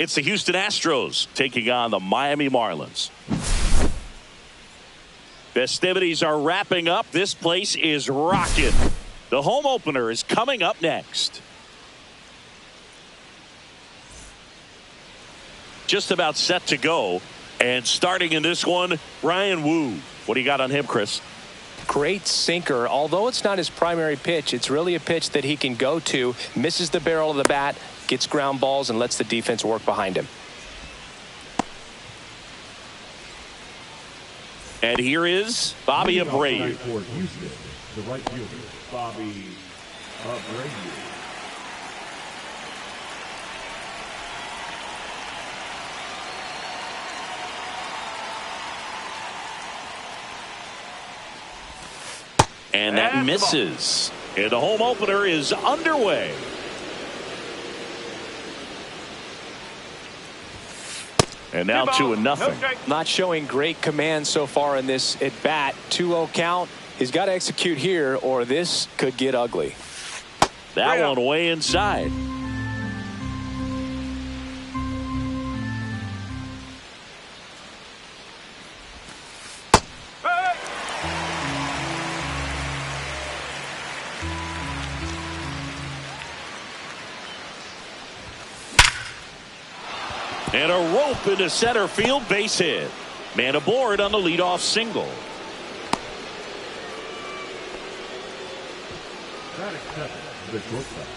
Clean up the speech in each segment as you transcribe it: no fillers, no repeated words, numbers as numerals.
It's the Houston Astros taking on the Miami Marlins. Festivities are wrapping up. This place is rocking. The home opener is coming up next. Just about set to go. And starting in this one, Ryan Wu. What do you got on him, Chris? Great sinker. Although it's not his primary pitch, it's really a pitch that he can go to. Misses the barrel of the bat, gets ground balls, and lets the defense work behind him. And here is Bobby Abreu. For Houston, the right fielder, Bobby Abreu. And that misses. And the home opener is underway. And now 2-0. Not showing great command so far in this at bat. 2-0 count. He's got to execute here or this could get ugly. That one way inside. And a rope into center field, base hit. Man aboard on the leadoff single.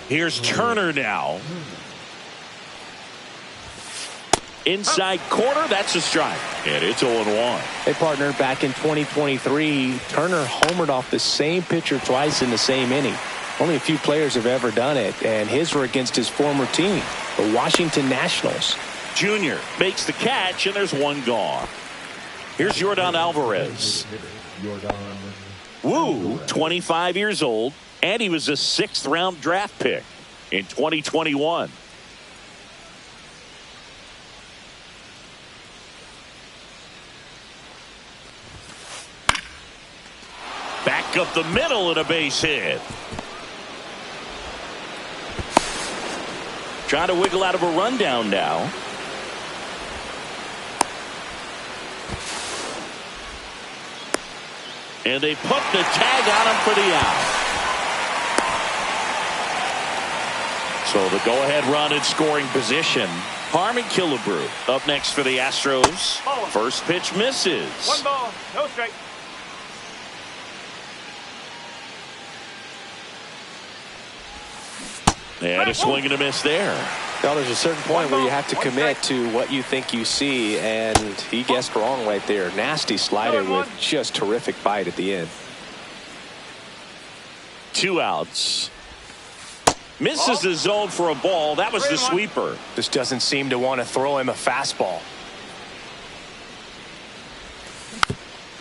Here's Turner now. Inside corner, that's a strike. And it's 0-1. Hey, partner, back in 2023, Turner homered off the same pitcher twice in the same inning. Only a few players have ever done it, and his were against his former team, the Washington Nationals. Junior makes the catch, and there's one gone. Here's Yordan Alvarez. Wu, 25 years old, and he was a 6th-round draft pick in 2021. Back up the middle and a base hit. Trying to wiggle out of a rundown now. And they put the tag on him for the out. So the go-ahead run in scoring position. Harmon Killebrew up next for the Astros. First pitch misses. 1 ball, no strike. And a swing and a miss there. Well, there's a certain point where you have to commit to what you think you see, and he guessed wrong right there. Nasty slider with just terrific bite at the end. 2 outs. Misses the zone for a ball. That was the sweeper. Just doesn't seem to want to throw him a fastball.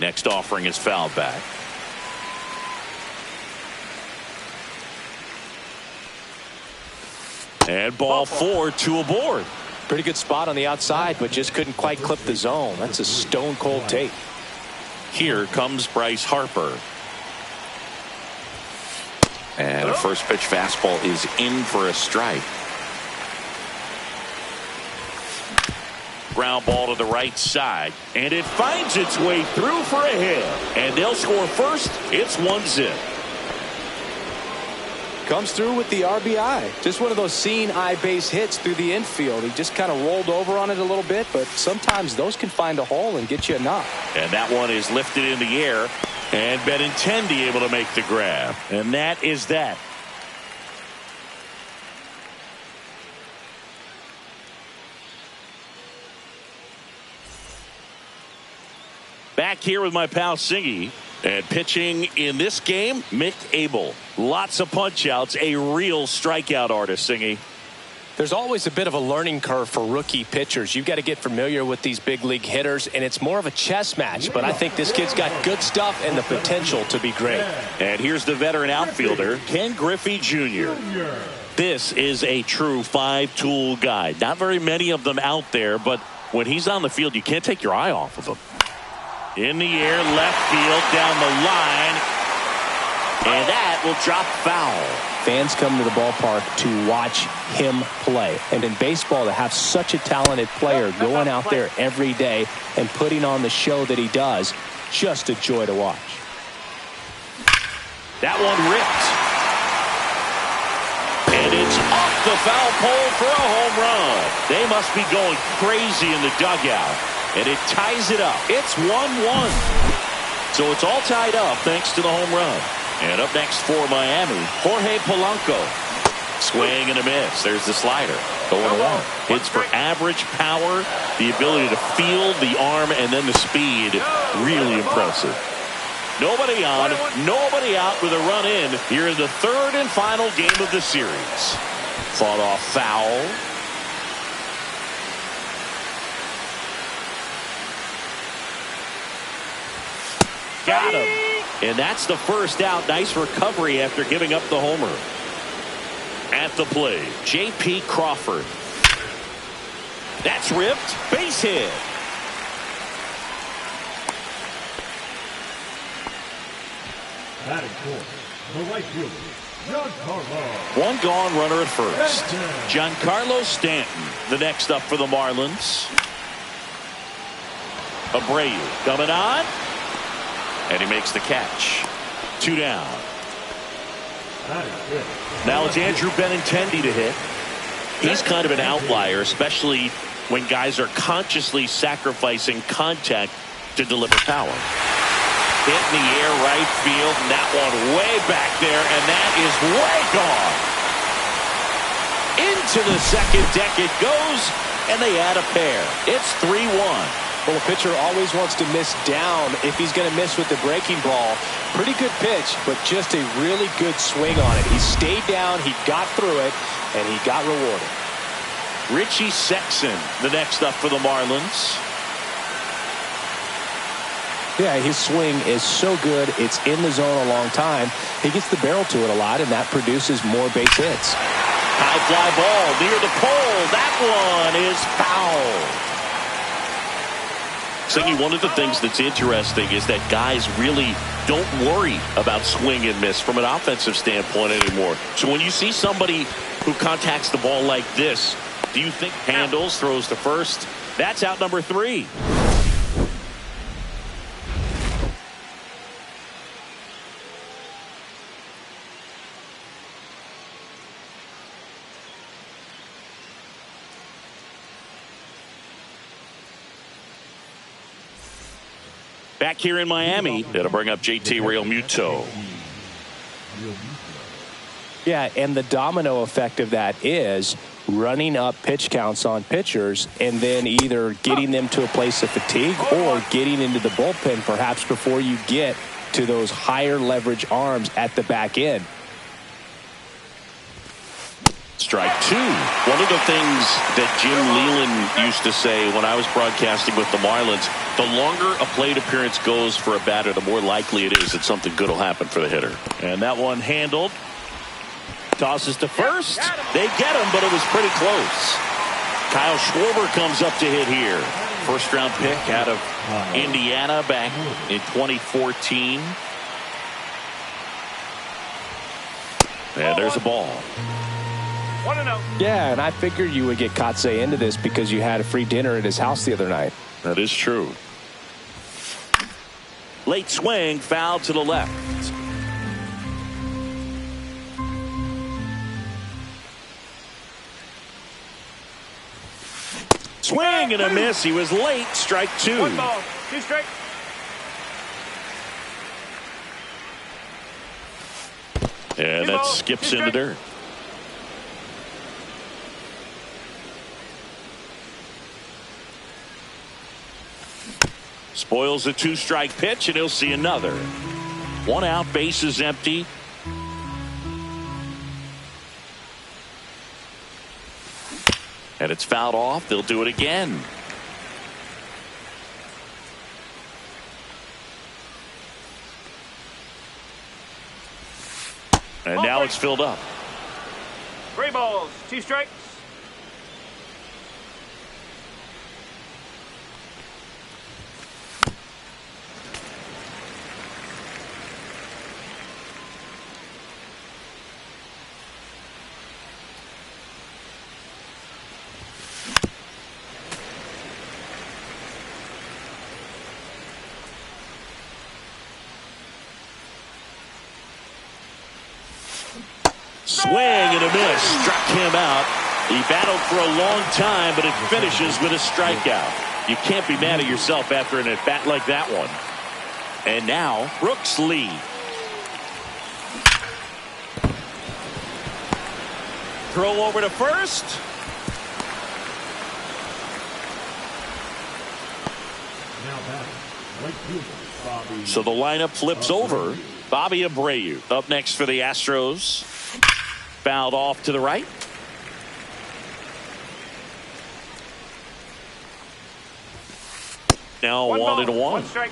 Next offering is fouled back. And ball 4, 2 aboard. Pretty good spot on the outside, but just couldn't quite clip the zone. That's a stone cold take. Here comes Bryce Harper. And a first pitch fastball is in for a strike. Ground ball to the right side. And it finds its way through for a hit. And they'll score first. It's 1-0. Comes through with the RBI. Just one of those seeing eye base hits through the infield. He just kind of rolled over on it a little bit, but sometimes those can find a hole and get you a knock. And that one is lifted in the air. And Benintendi able to make the grab. And that is that. Back here with my pal Singy. And pitching in this game, Mick Abel. Lots of punch outs, a real strikeout artist, Singy. There's always a bit of a learning curve for rookie pitchers. You've got to get familiar with these big league hitters, and it's more of a chess match. But I think this kid's got good stuff and the potential to be great. And here's the veteran outfielder, Ken Griffey Jr. This is a true 5-tool guy. Not very many of them out there, but when he's on the field, you can't take your eye off of him. In the air, left field, down the line. And that will drop foul. Fans come to the ballpark to watch him play. And in baseball, to have such a talented player going out there every day and putting on the show that he does, just a joy to watch. That one ripped. And it's off the foul pole for a home run. They must be going crazy in the dugout. And it ties it up. It's 1-1. So it's all tied up thanks to the home run. And up next for Miami, Jorge Polanco. Swing and a miss. There's the slider. 0-1. Hits for average power, the ability to field the arm, and then the speed. Really impressive. Nobody on, nobody out with a run in here in the third and final game of the series. Fought off foul. Got him. And that's the first out. Nice recovery after giving up the homer. At the plate, J.P. Crawford. That's ripped. Base hit. Batting fourth, the right fielder, Giancarlo. One gone, runner at first. Giancarlo Stanton, the next up for the Marlins. Abreu coming on. And he makes the catch. 2 down. Now it's Andrew Benintendi to hit. He's kind of an outlier, especially when guys are consciously sacrificing contact to deliver power. Hit in the air, right field, and that one way back there, and that is way gone. Into the second deck it goes, and they add a pair. It's 3-1. Well, a pitcher always wants to miss down if he's going to miss with the breaking ball. Pretty good pitch, but just a really good swing on it. He stayed down, he got through it, and he got rewarded. Richie Sexson, the next up for the Marlins. Yeah, his swing is so good. It's in the zone a long time. He gets the barrel to it a lot, and that produces more base hits. High fly ball near the pole. That one is foul. Siggy, one of the things that's interesting is that guys really don't worry about swing and miss from an offensive standpoint anymore. So when you see somebody who contacts the ball like this, do you think handles, throws to first? That's out number 3. Back here in Miami, that'll bring up JT Realmuto. Yeah, and the domino effect of that is running up pitch counts on pitchers and then either getting them to a place of fatigue or getting into the bullpen perhaps before you get to those higher leverage arms at the back end. Strike 2. One of the things that Jim Leyland used to say when I was broadcasting with the Marlins, the longer a plate appearance goes for a batter, the more likely it is that something good will happen for the hitter. And that one handled. Tosses to first. They get him, but it was pretty close. Kyle Schwarber comes up to hit here. First round pick out of Indiana back in 2014. And there's a ball. 1-0. Yeah, and I figured you would get Kotsay into this because you had a free dinner at his house the other night. That is true. Late swing, foul to the left. Swing and a miss. He was late. Strike 2. 1 ball, 2 strikes. And that skips in the dirt. Spoils a 2-strike pitch, and he'll see another. 1 out, bases empty. And it's fouled off. They'll do it again. And now it's filled up. 3 balls, 2 strikes. Swing and a miss. Struck him out. He battled for a long time, but it finishes with a strikeout. You can't be mad at yourself after an at-bat like that one. And now, Brooks lead. Throw over to first. Now batting, right fielder, Bobby. So the lineup flips over. Bobby Abreu up next for the Astros. Fouled off to the right. Now 1-1. One strike.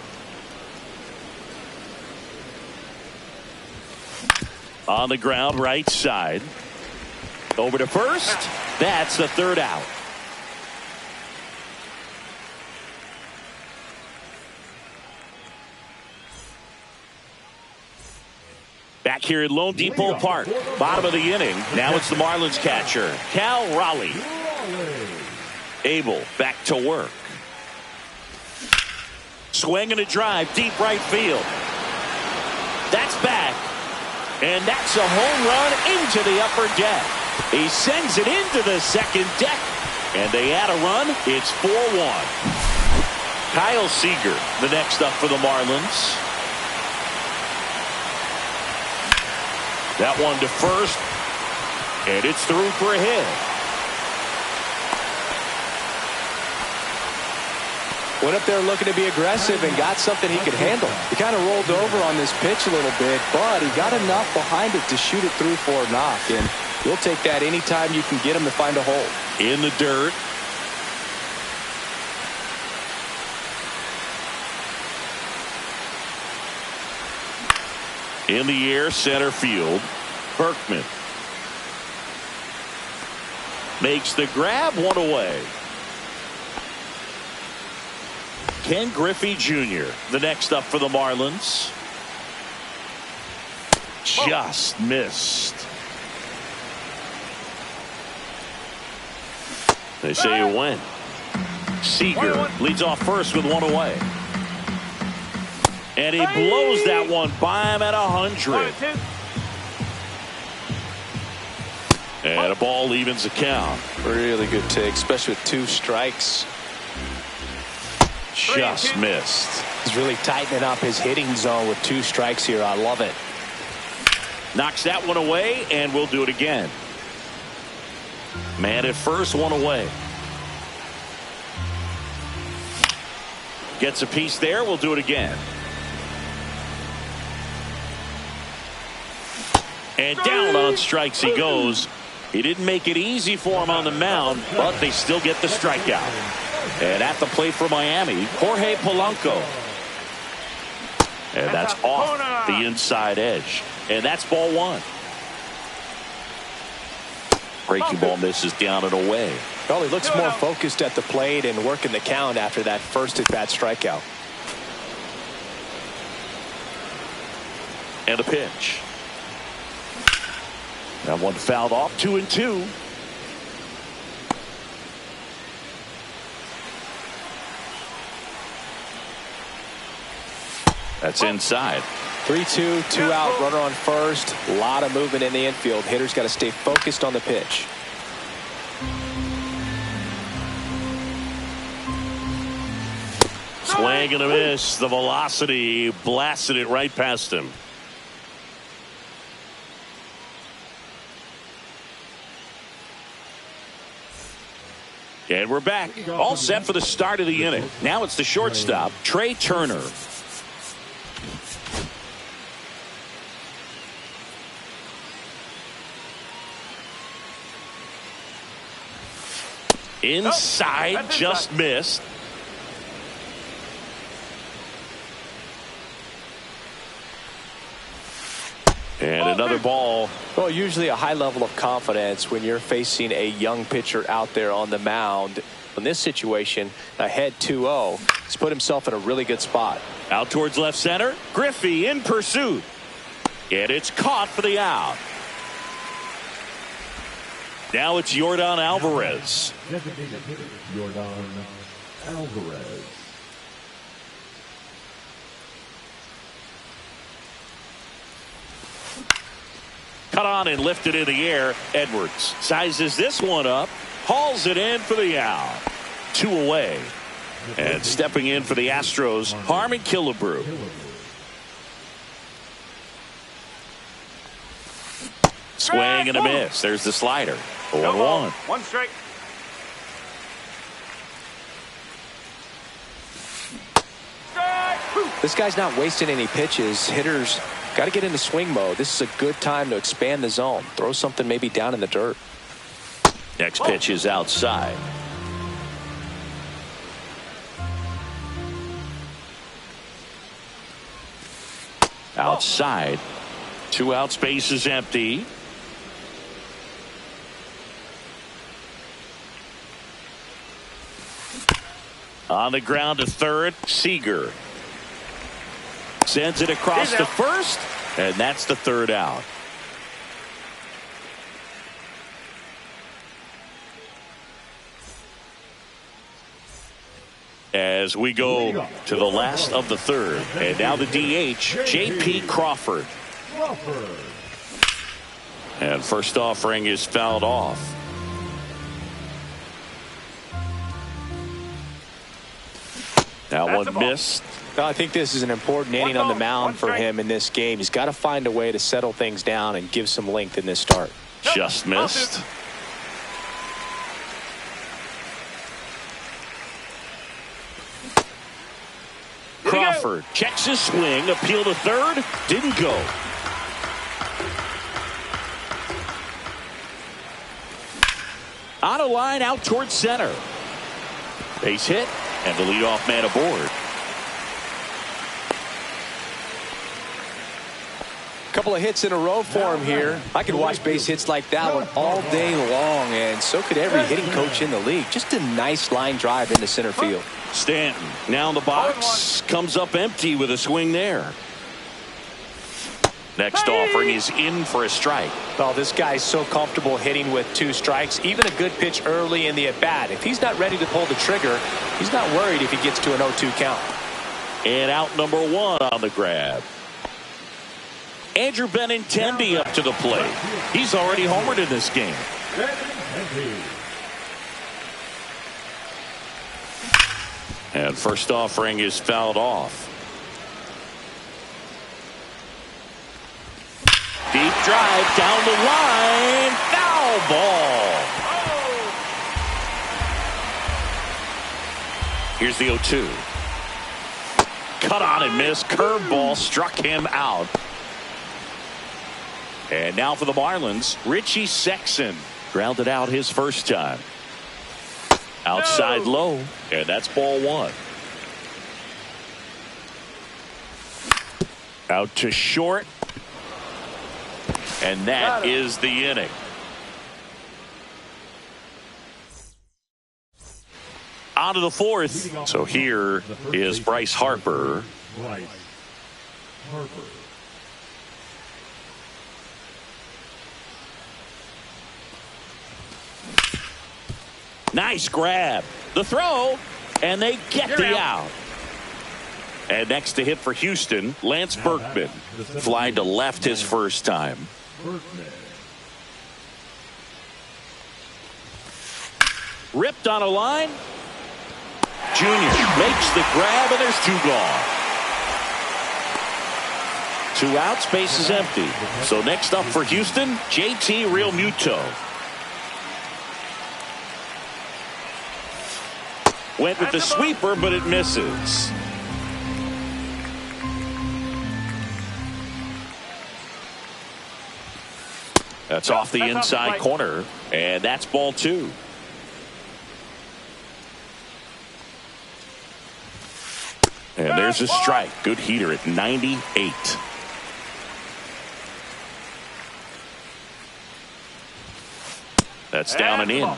On the ground, right side. Over to first. That's the third out. Back here at Lone Depot Park, bottom of the inning. Now it's the Marlins catcher, Cal Raleigh. Abel back to work. Swing and a drive, deep right field. That's back. And that's a home run into the upper deck. He sends it into the second deck. And they add a run. It's 4-1. Kyle Seager, the next up for the Marlins. That one to first. And it's through for a hit. Went up there looking to be aggressive and got something he could handle. He kind of rolled over on this pitch a little bit, but he got enough behind it to shoot it through for a knock. And you'll take that anytime you can get him to find a hole. In the dirt. In the air, center field. Berkman makes the grab, one away. Ken Griffey Jr., the next up for the Marlins. Just missed. They say it went. Seager leads off first with one away. And he blows that one by him at 100. And a ball evens the count. Really good take, especially with 2 strikes. Just missed. He's really tightening up his hitting zone with 2 strikes here. I love it. Knocks that one away, and we'll do it again. Man at first, one away. Gets a piece there. We'll do it again. And down on strikes he goes. He didn't make it easy for him on the mound, but they still get the strikeout. And at the plate for Miami, Jorge Polanco. And that's off the inside edge. And that's ball 1. Breaking ball misses down and away. Well, he looks more focused at the plate and working the count after that first at-bat strikeout. And a pitch. That one fouled off, 2-2. That's inside. 3-2, 2 out, runner on first. A lot of movement in the infield. Hitter's got to stay focused on the pitch. Swing and a miss. The velocity blasted it right past him. And we're back. All set for the start of the inning. Now it's the shortstop, Trey Turner. Inside, just missed. And another ball. Well, usually a high level of confidence when you're facing a young pitcher out there on the mound. In this situation, ahead 2-0, he's put himself in a really good spot. Out towards left center. Griffey in pursuit. And it's caught for the out. Now it's Yordan Alvarez. Designated hitter, Yordan Alvarez. cut on and lifted in the air. Edwards sizes this one up, hauls it in for the out. 2 away. And stepping in for the Astros, Harmon Killebrew. Swing and a miss. There's the slider. 0-1. 1 strike. This guy's not wasting any pitches. Hitters got to get into swing mode. This is a good time to expand the zone. Throw something maybe down in the dirt. Next pitch is outside. Outside. 2 out, space is empty. On the ground to third, Seager. Sends it across to first, and that's the 3rd out. As we go to the last of the 3rd, and now the DH, J.P. Crawford. And first offering is fouled off. That one missed. I think this is an important inning on the mound for him in this game. He's got to find a way to settle things down and give some length in this start. Just missed. Crawford checks his swing, appeal to third, didn't go. On a line out towards center. Base hit, and the leadoff man aboard. Couple of hits in a row for him here. I could watch base hits like that one all day long, and so could every hitting coach in the league. Just a nice line drive into center field. Stanton now in the box, comes up empty with a swing there. Next offering is in for a strike. Well, this guy's so comfortable hitting with 2 strikes. Even a good pitch early in the at-bat. If he's not ready to pull the trigger, he's not worried if he gets to an 0-2 count. And out number 1 on the grab. Andrew Benintendi up to the plate. He's already homered in this game. And first offering is fouled off. Deep drive down the line. Foul ball. Here's the 0-2. Cut on and miss. Curveball struck him out. And now for the Marlins, Richie Sexson. Grounded out his first time. Outside low, and that's ball 1. Out to short. And that is the inning. On to the 4th. So here is Bryce Harper. Nice grab. The throw, and they get the out. And next to hit for Houston, Lance Berkman. Fly to left his first time. Ripped on a line. Junior makes the grab, and there's 2 gone. 2 outs, base is empty. So next up for Houston, JT Realmuto. Went with the sweeper, but it misses. That's off the inside corner, and that's ball 2. And there's a strike. Good heater at 98. That's down and in.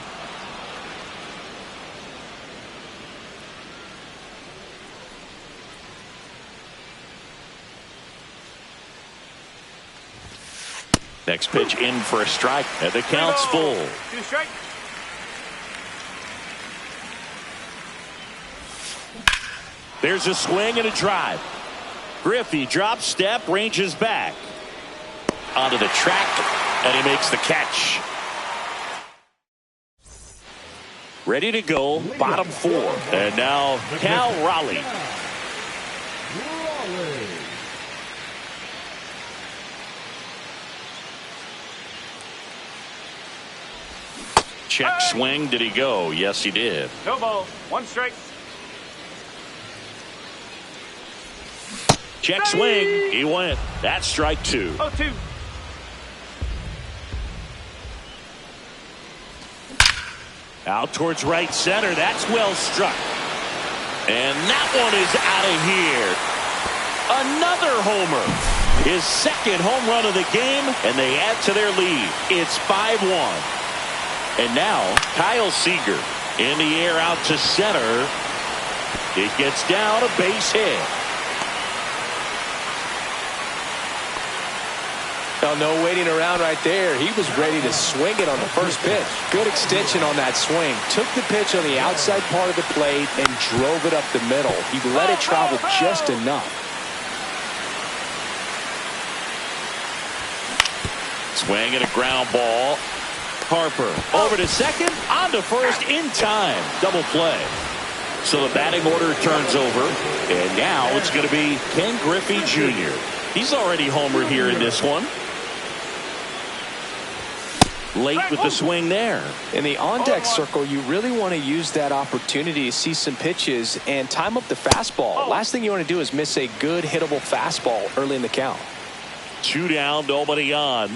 Next pitch in for a strike, and the count's full. 2 strike. There's a swing and a drive. Griffey drops step, ranges back. onto the track, and he makes the catch. Ready to go, bottom 4. And now Cal Raleigh. Check swing. Did he go? Yes, he did. No ball. 1 strike. Check swing. He went. That's strike 2. 0-2. Out towards right center. That's well struck. And that one is out of here. Another homer. His second home run of the game, and they add to their lead. It's 5-1. And now Kyle Seager in the air out to center. It gets down, a base hit. Well, no waiting around right there. He was ready to swing it on the first pitch. Good extension on that swing. Took the pitch on the outside part of the plate and drove it up the middle. He let it travel just enough. Swing and a ground ball. Harper over to second, on to first in time. Double play. So the batting order turns over, and now it's going to be Ken Griffey Jr. He's already homered here in this one. Late with the swing there. In the on-deck circle, you really want to use that opportunity to see some pitches and time up the fastball. Last thing you want to do is miss a good hittable fastball early in the count. 2 down, nobody on.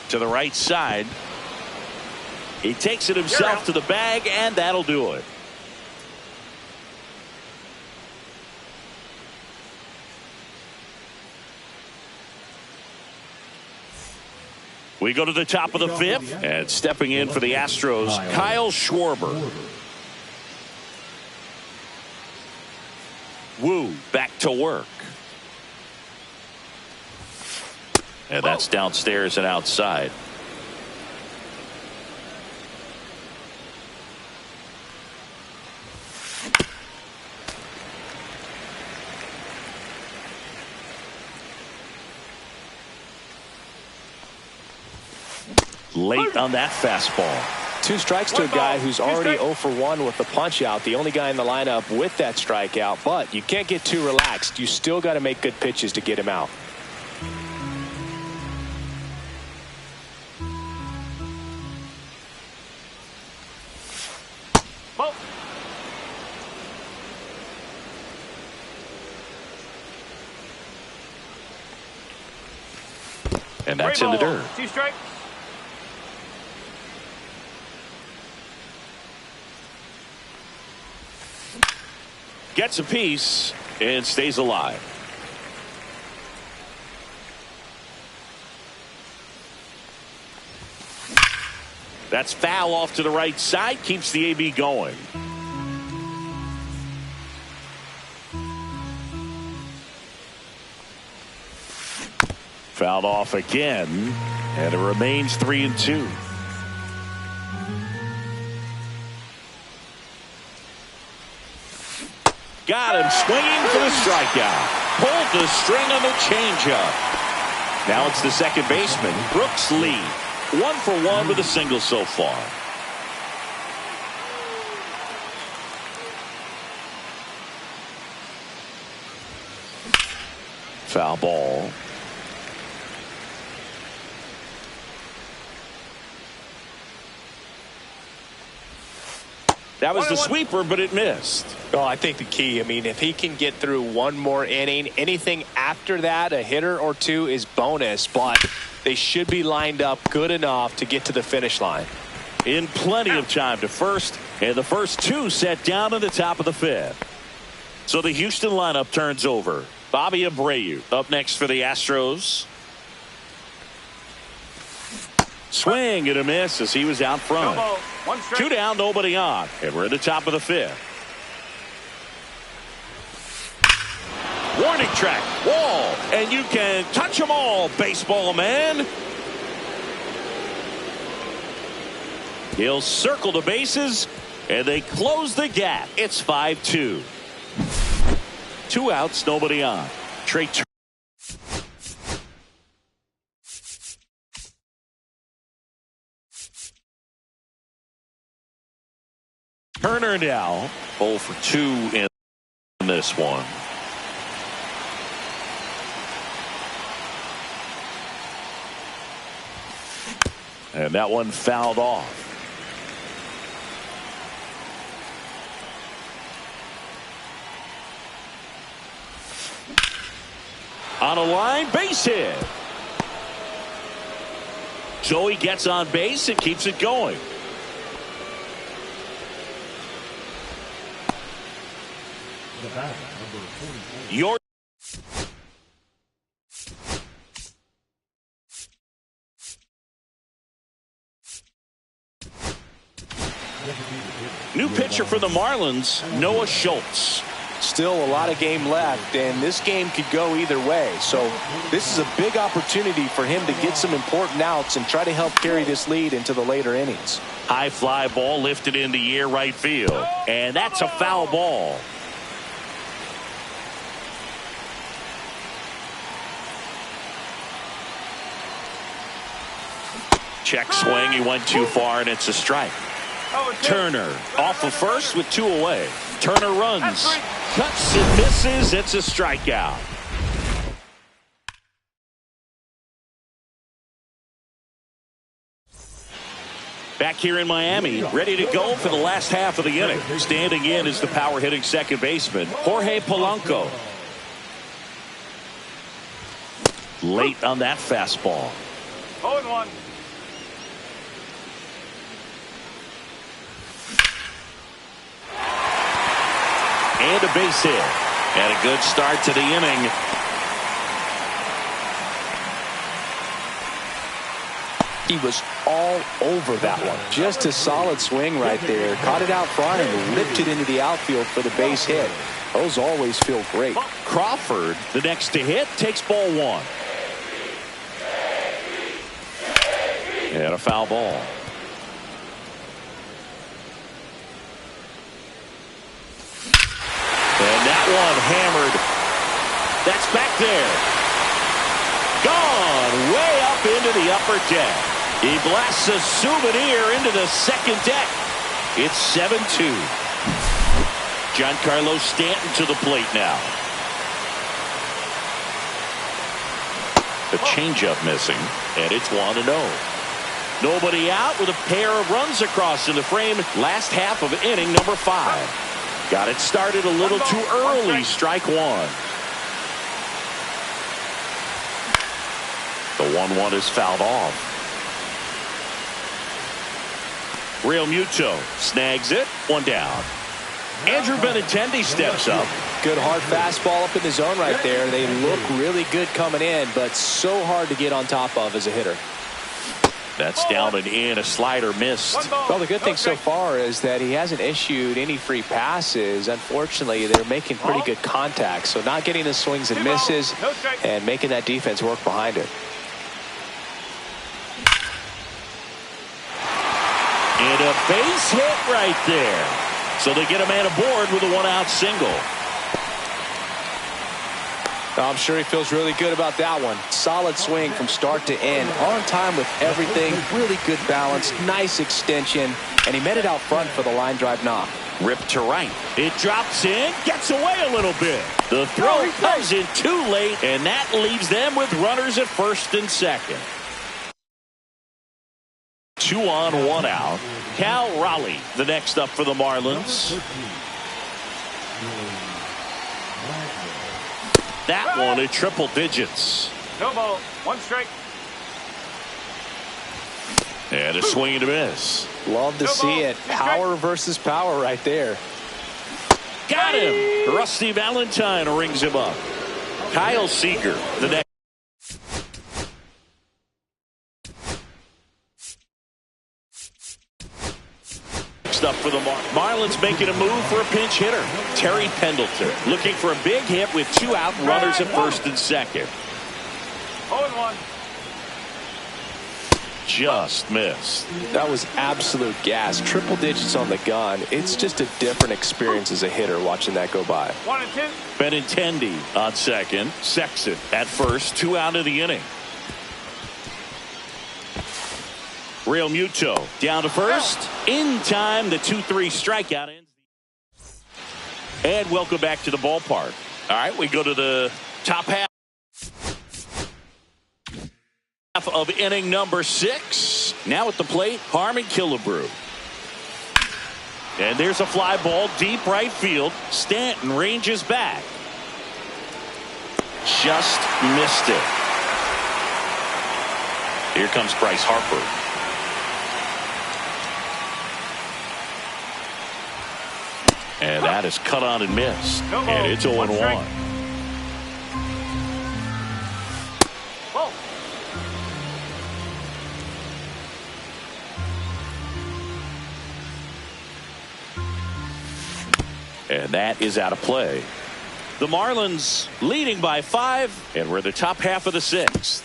To the right side. He takes it himself to the bag, and that'll do it. We go to the top of the 5th, and stepping in for the Astros, Kyle Schwarber. Wu back to work. And that's downstairs and outside. Late on that fastball. 2 strikes to a guy who's already 0 for 1 with the punch out. The only guy in the lineup with that strikeout. But you can't get too relaxed. You still got to make good pitches to get him out. And that's in the dirt. 2 strikes. Gets a piece and stays alive. That's foul off to the right side. Keeps the AB going. Fouled off again, and it remains 3-2. Got him swinging for the strikeout. Pulled the string on the changeup. Now it's the second baseman, Brooks Lee. 1 for 1 with a single so far. Foul ball. That was the sweeper, but it missed. Well, I think the key, if he can get through 1 more inning, anything after that, a hitter or 2 is bonus, but they should be lined up good enough to get to the finish line. In plenty of time to first, and the first 2 set down at the top of the 5th. So the Houston lineup turns over. Bobby Abreu up next for the Astros. Swing and a miss as he was out front. 2 down, nobody on. And we're at the top of the 5th. Warning track, wall, and you can touch them all, baseball man. He'll circle the bases, and they close the gap. It's 5-2. 2 outs, nobody on. Trey Turner now 0 for 2 in this one. And that one fouled off. On a line, base hit. Joey gets on base and keeps it going. Your new pitcher for the Marlins, Noah Schultz. Still a lot of game left, and this game could go either way. So this is a big opportunity for him to get some important outs and try to help carry this lead into the later innings. High fly ball lifted in the air right field, and that's a foul ball. Check swing, he went too far, and it's a strike. Turner off of first with 2 away. Turner runs, cuts and misses. It's a strikeout. Back here in Miami, ready to go for the last half of the inning. Standing in is the power hitting second baseman, Jorge Polanco. Late on that fastball. 0-1. And a base hit. And a good start to the inning. He was all over that one. Just a solid swing right there. Caught it out front and ripped it into the outfield for the base hit. Those always feel great. Crawford, the next to hit, takes ball 1. And a foul ball. And that one hammered. That's back there. Gone way up into the upper deck. He blasts a souvenir into the second deck. It's 7-2. Giancarlo Stanton to the plate now. The changeup missing, and it's 1-0. Nobody out with a pair of runs across in the frame. Last half of inning number 5. Got it started a little too early. Strike 1. The 1-1 is fouled off. Real Muto snags it. 1 down. Andrew Benintendi steps up. Good hard fastball up in the zone right there. They look really good coming in, but so hard to get on top of as a hitter. That's down and in. A slider missed. Well, the good thing so far is that he hasn't issued any free passes. Unfortunately, they're making pretty good contact. So not getting the swings and misses and making that defense work behind it. And a base hit right there. So they get a man aboard with a 1-out single. I'm sure he feels really good about that one. Solid swing from start to end. On time with everything. Really good balance. Nice extension. And he met it out front for the line drive knock. Ripped to right. It drops in. Gets away a little bit. The throw comes in too late. And that leaves them with runners at first and second. 2 on, 1 out. Cal Raleigh, the next up for the Marlins. That one at triple digits. No ball. 1 strike. And a swing and a miss. Love to see it. Power versus power right there. Got him. Rusty Valentine rings him up. Kyle Seager, the next. Up for the Marlins, making a move for a pinch hitter. Terry Pendleton looking for a big hit with 2 out, runners at first and second. 0-1. Just missed. That was absolute gas. Triple digits on the gun. It's just a different experience as a hitter watching that go by. 1-2. Benintendi on second. Sexton at first. 2 out of the inning. Real Muto down to first. In time, the 2-3 strikeout ends. And welcome back to the ballpark. All right, we go to the top half of inning number 6. Now at the plate, Harmon Killebrew. And there's a fly ball deep right field. Stanton ranges back. Just missed it. Here comes Bryce Harper. And that is cut on and missed. And it's 0-1. And that is out of play. The Marlins leading by 5, and we're the top half of the 6th.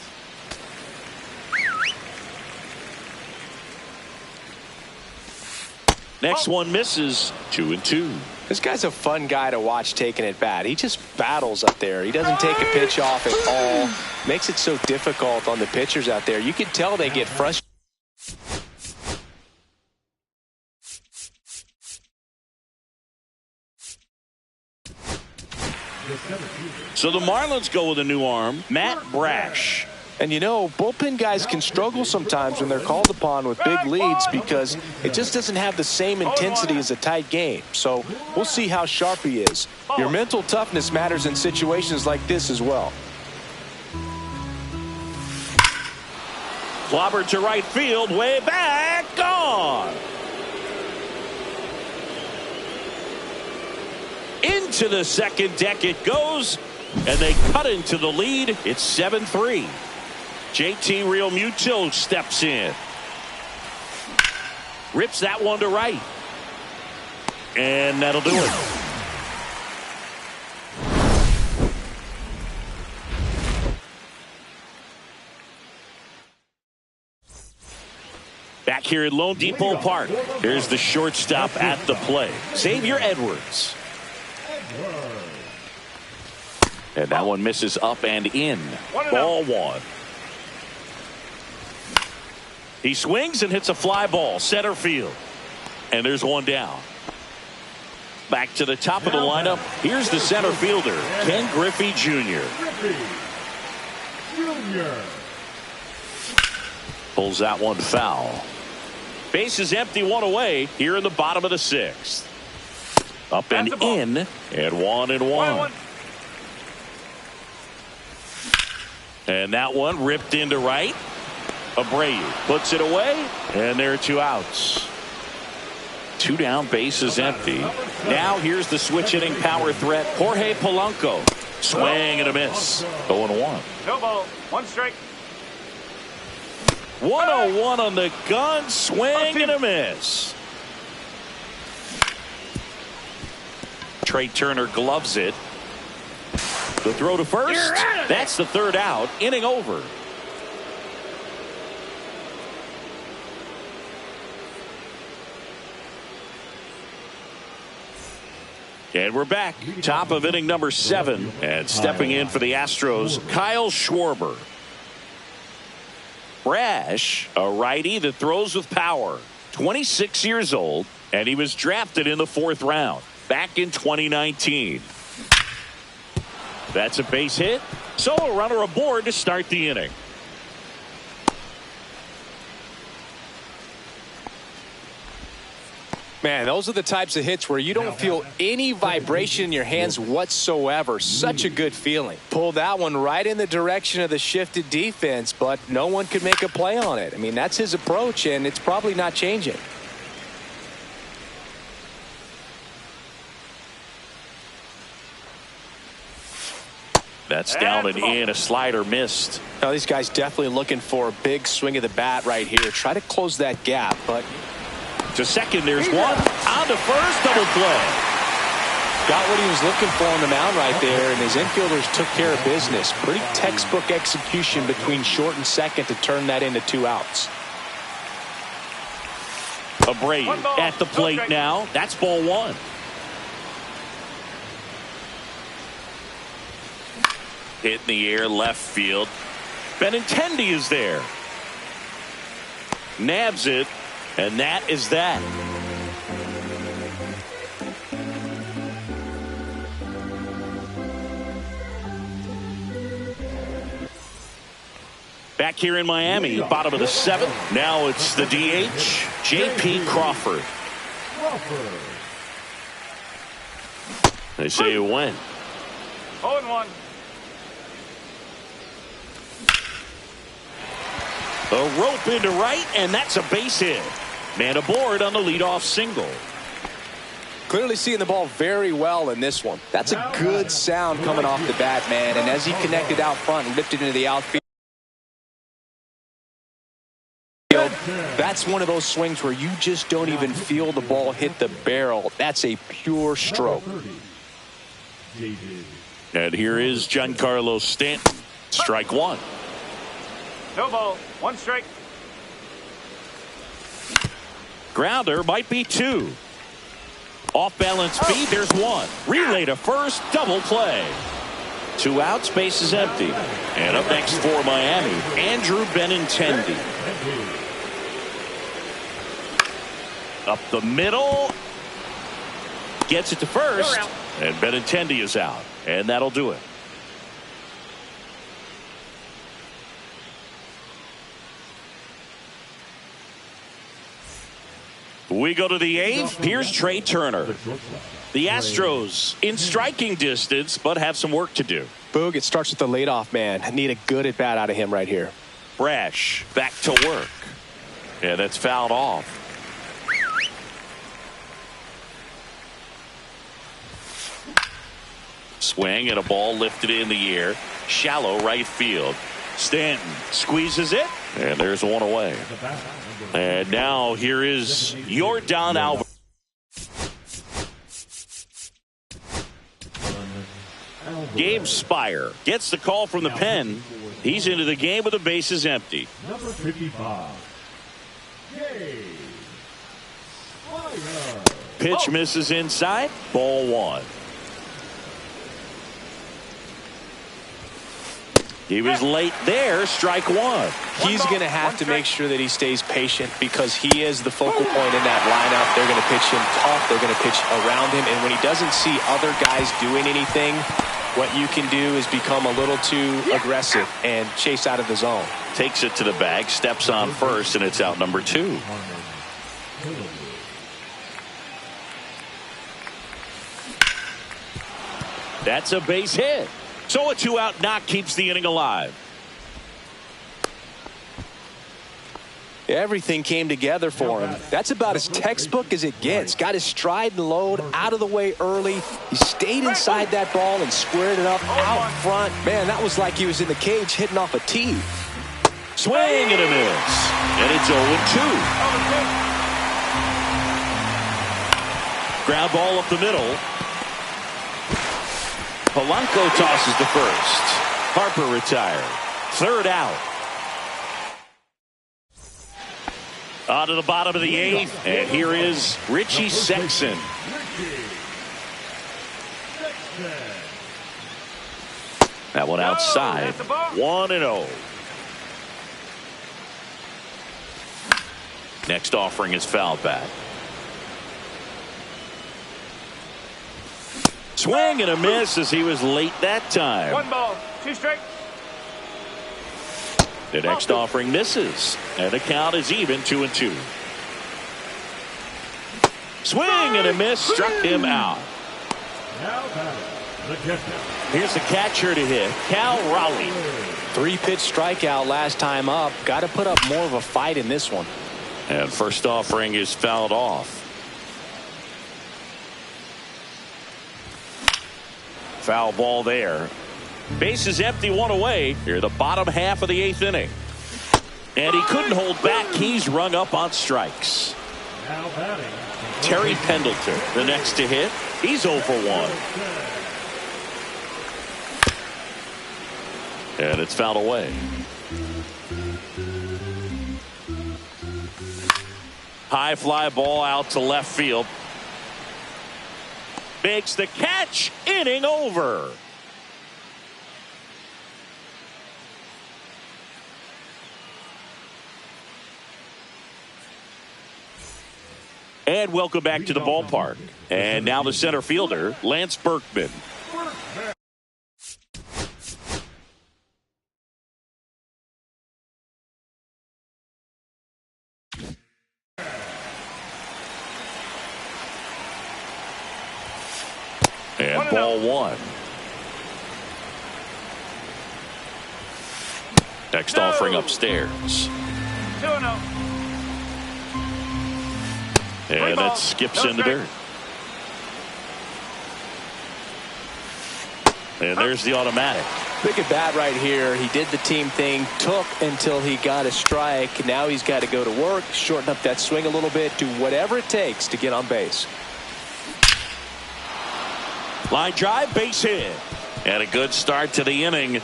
Next one misses. 2-2. This guy's a fun guy to watch taking at bat. He just battles up there. He doesn't take a pitch off at all. Makes it so difficult on the pitchers out there. You can tell they get frustrated. So the Marlins go with a new arm, Matt Brash. And you know, bullpen guys can struggle sometimes when they're called upon with big leads because it just doesn't have the same intensity as a tight game. So we'll see how sharp he is. Your mental toughness matters in situations like this as well. Clobbered to right field, way back, gone. Into the second deck it goes, and they cut into the lead. It's 7-3. JT Real Muto steps in. Rips that one to right. And that'll do it. Back here at Lone Depot Park, there's the shortstop at the play, Xavier Edwards. And that one misses up and in. Ball 1. He swings and hits a fly ball center field. And there's one down. Back to the top of the lineup. Here's the center fielder, Ken Griffey Jr. Pulls that one foul. Base is empty, one away here in the bottom of the 6th. Up and in, and 1-1. And that one ripped into right. Abreu puts it away, and there are 2 outs. 2 down, base is empty. Now here's the switch hitting power threat, Jorge Polanco. Swing and a miss. 0-1. No ball, 1 strike. 1-0-1 on the gun, swing and a miss. Trey Turner gloves it. The throw to first. That's the 3rd out. Inning over. And we're back. Top of inning number 7. And stepping in for the Astros, Kyle Schwarber. Brash, a righty that throws with power. 26 years old, and he was drafted in the 4th round back in 2019. That's a base hit. So a runner aboard to start the inning. Man, those are the types of hits where you don't feel any vibration in your hands whatsoever. Such a good feeling. Pulled that one right in the direction of the shifted defense, but no one could make a play on it. I mean, that's his approach, and it's probably not changing. That's down and in. A slider missed. Now, these guys definitely looking for a big swing of the bat right here. Try to close that gap, but to second, there's one. On to first, double play. Got what he was looking for on the mound right there, and his infielders took care of business. Pretty textbook execution between short and second to turn that into 2 outs. Abreu at the plate now. That's ball 1. Hit in the air, left field. Benintendi is there. nabs it, and that is that. Back here in Miami, bottom of the seventh. Now it's the DH, J.P. Crawford. They say it went. 0-1. A rope into right, and that's a base hit. Man aboard on the leadoff single. Clearly seeing the ball very well in this one. That's a good sound coming off the bat, man. And as he connected out front and lifted into the outfield, that's one of those swings where you just don't even feel the ball hit the barrel. That's a pure stroke. And here is Giancarlo Stanton. Strike one. No ball. 1 strike. Grounder might be 2. Off balance feed. There's 1. Relay to first. Double play. 2 outs. Base is empty. And up next for Miami, Andrew Benintendi. Up the middle. Gets it to first. And Benintendi is out. And that'll do it. We go to the 8th. Here's Trey Turner. The Astros in striking distance, but have some work to do. Boog, it starts with the leadoff man. Need a good at bat out of him right here. Brash back to work. And that's fouled off. Swing and a ball lifted in the air. Shallow right field. Stanton squeezes it. And there's one away. And now here is Yordan Alvarez. Gabe Spire gets the call from the pen. He's into the game with the bases empty. Number 55. Gabe Spire. Pitch misses inside. Ball 1. He was late there. Strike 1. He's going to have to make sure that he stays patient because he is the focal point in that lineup. They're going to pitch him tough. They're going to pitch around him. And when he doesn't see other guys doing anything, what you can do is become a little too aggressive and chase out of the zone. Takes it to the bag, steps on first, and it's out number 2. That's a base hit. So a 2-out knock keeps the inning alive. Everything came together for him. That's about as textbook as it gets. Got his stride and load out of the way early. He stayed inside that ball and squared it up out front. Man, that was like he was in the cage hitting off a tee. Swing and a miss. And it's 0-2. Ground ball up the middle. Polanco tosses to first. Harper retired. 3rd out. On to the bottom of the 8th. And here is Richie Sexson. That one outside. 1-0. Next offering is fouled back. Swing and a miss as he was late that time. 1 ball. 2 strike. The next offering misses. And the count is even 2-2. Swing and a miss. Struck him out. Here's the catcher to hit. Cal Raleigh. 3-pitch strikeout last time up. Got to put up more of a fight in this one. And first offering is fouled off. Foul ball there. Base is empty, 1 away. Here the bottom half of the 8th inning. And he couldn't hold back. He's rung up on strikes. Terry Pendleton, the next to hit. He's 0 for 1. And it's fouled away. High fly ball out to left field. Makes the catch. Inning over. And welcome back to the ballpark. And now the center fielder, Lance Berkman. And ball one. Next offering upstairs. 2-0. And that skips into dirt. And there's the automatic. Big at bat right here. He did the team thing, took until he got a strike. Now he's got to go to work, shorten up that swing a little bit, do whatever it takes to get on base. Line drive, base hit. And a good start to the inning.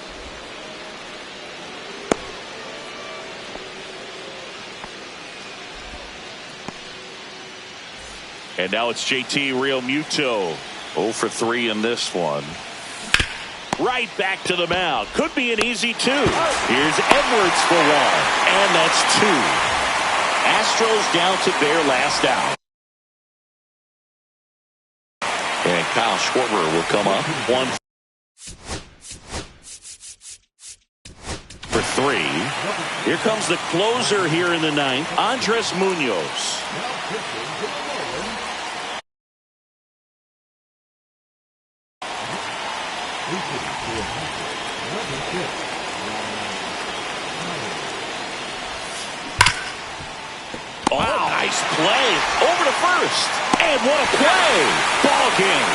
And now it's JT Realmuto. 0 for 3 in this one. Right back to the mound. Could be an easy 2. Here's Edwards for 1. And that's 2. Astros down to their last out. And Kyle Schwarber will come up. 1 for 3. Here comes the closer here in the 9th, Andres Munoz. Oh, wow. Nice play. Over to first. And what a play. Ball game.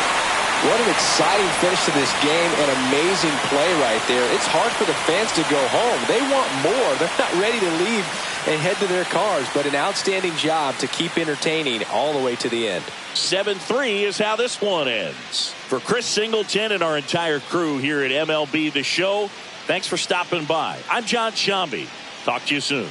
What an exciting finish to this game. An amazing play right there. It's hard for the fans to go home. They want more. They're not ready to leave and head to their cars. But an outstanding job to keep entertaining all the way to the end. 7-3 is how this one ends. For Chris Singleton and our entire crew here at MLB The Show, thanks for stopping by. I'm John Shambi. Talk to you soon.